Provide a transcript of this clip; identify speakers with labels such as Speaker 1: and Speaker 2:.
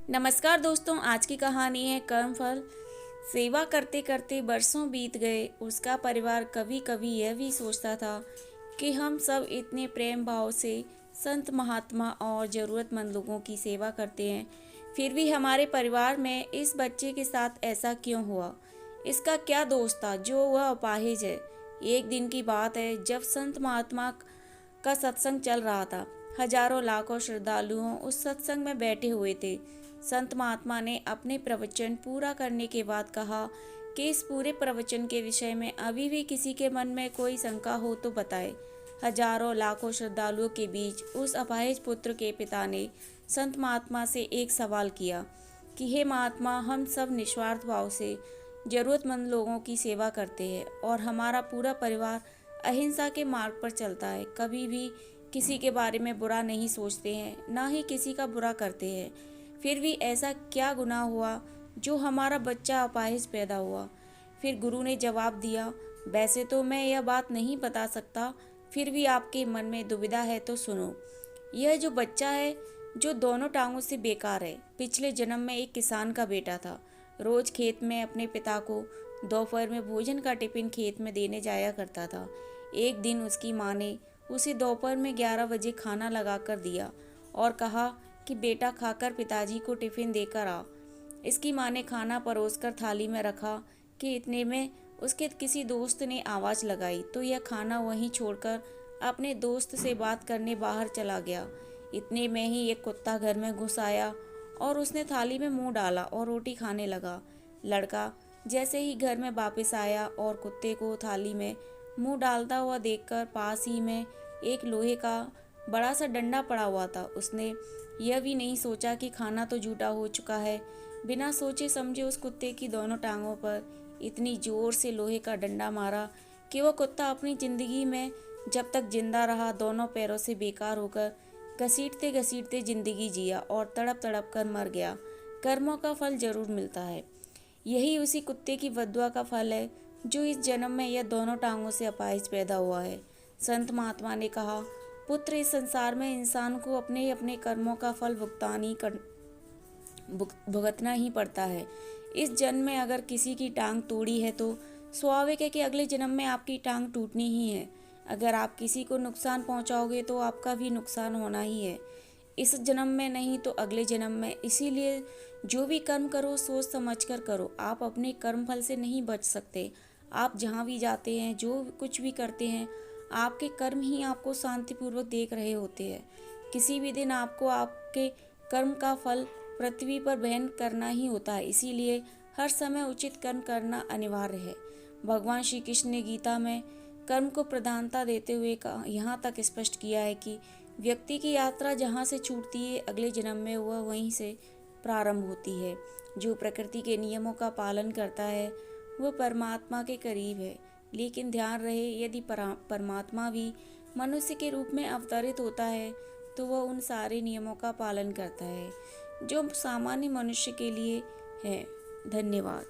Speaker 1: नमस्कार दोस्तों, आज की कहानी है कर्मफल। सेवा करते करते बरसों बीत गए। उसका परिवार कभी कभी यह भी सोचता था कि हम सब इतने प्रेम भाव से संत महात्मा और ज़रूरतमंद लोगों की सेवा करते हैं, फिर भी हमारे परिवार में इस बच्चे के साथ ऐसा क्यों हुआ? इसका क्या दोष था जो वह अपाहिज है? एक दिन की बात है जब संत महात्मा का सत्संग चल रहा था। हजारों लाखों श्रद्धालुओं उस सत्संग में बैठे हुए थे। संत महात्मा ने अपने प्रवचन पूरा करने के बाद कहा कि इस पूरे प्रवचन के विषय में अभी भी किसी के मन में कोई शंका हो तो बताए। हजारों लाखों श्रद्धालुओं के बीच उस अपाहिज पुत्र के पिता ने संत महात्मा से एक सवाल किया कि हे महात्मा, हम सब निस्वार्थ भाव से जरूरतमंद लोगों की सेवा करते हैं और हमारा पूरा परिवार अहिंसा के मार्ग पर चलता है। कभी भी किसी के बारे में बुरा नहीं सोचते हैं, ना ही किसी का बुरा करते हैं। फिर भी ऐसा क्या गुनाह हुआ जो हमारा बच्चा अपाहिज पैदा हुआ? फिर गुरु ने जवाब दिया, वैसे तो मैं यह बात नहीं बता सकता, फिर भी आपके मन में दुविधा है तो सुनो। यह जो बच्चा है जो दोनों टांगों से बेकार है, पिछले जन्म में एक किसान का बेटा था। रोज खेत में अपने पिता को दोपहर में भोजन का टिफिन खेत में देने जाया करता था। एक दिन उसकी माँ ने उसे दोपहर में 11 बजे खाना लगा कर दिया और कहा कि बेटा खाकर पिताजी को टिफिन देकर आ। इसकी माँ ने खाना परोसकर थाली में रखा कि इतने में उसके किसी दोस्त ने आवाज़ लगाई तो यह खाना वहीं छोड़कर अपने दोस्त से बात करने बाहर चला गया। इतने में ही एक कुत्ता घर में घुस आया और उसने थाली में मुंह डाला और रोटी खाने लगा। लड़का जैसे ही घर में वापस आया और कुत्ते को थाली में मुंह डालता हुआ देखकर पास ही में एक लोहे का बड़ा सा डंडा पड़ा हुआ था, उसने यह भी नहीं सोचा कि खाना तो जूठा हो चुका है। बिना सोचे समझे उस कुत्ते की दोनों टांगों पर इतनी जोर से लोहे का डंडा मारा कि वह कुत्ता अपनी जिंदगी में जब तक जिंदा रहा दोनों पैरों से बेकार होकर घसीटते घसीटते जिंदगी जिया और तड़प तड़प कर मर गया। कर्मों का फल जरूर मिलता है। यही उसी कुत्ते की बद्दुआ का फल है जो इस जन्म में यह दोनों टांगों से अपाहिज पैदा हुआ है। संत महात्मा ने कहा, पुत्र, इस संसार में इंसान को अपने अपने कर्मों का फल भुगतना ही पड़ता है। इस जन्म में अगर किसी की टांग तोड़ी है तो स्वाभाविक है कि अगले जन्म में आपकी टांग टूटनी ही है। अगर आप किसी को नुकसान पहुंचाओगे तो आपका भी नुकसान होना ही है, इस जन्म में नहीं तो अगले जन्म में। इसीलिए जो भी कर्म करो सोच समझ कर करो। आप अपने कर्म फल से नहीं बच सकते। आप जहाँ भी जाते हैं, जो कुछ भी करते हैं, आपके कर्म ही आपको शांतिपूर्वक देख रहे होते हैं। किसी भी दिन आपको आपके कर्म का फल पृथ्वी पर वहन करना ही होता है। इसीलिए हर समय उचित कर्म करना अनिवार्य है। भगवान श्री कृष्ण ने गीता में कर्म को प्रधानता देते हुए यहाँ तक स्पष्ट किया है कि व्यक्ति की यात्रा जहाँ से छूटती है अगले जन्म में वह वहीं से प्रारंभ होती है। जो प्रकृति के नियमों का पालन करता है वह परमात्मा के करीब है। लेकिन ध्यान रहे, यदि परमात्मा भी मनुष्य के रूप में अवतरित होता है तो वह उन सारे नियमों का पालन करता है जो सामान्य मनुष्य के लिए है। धन्यवाद।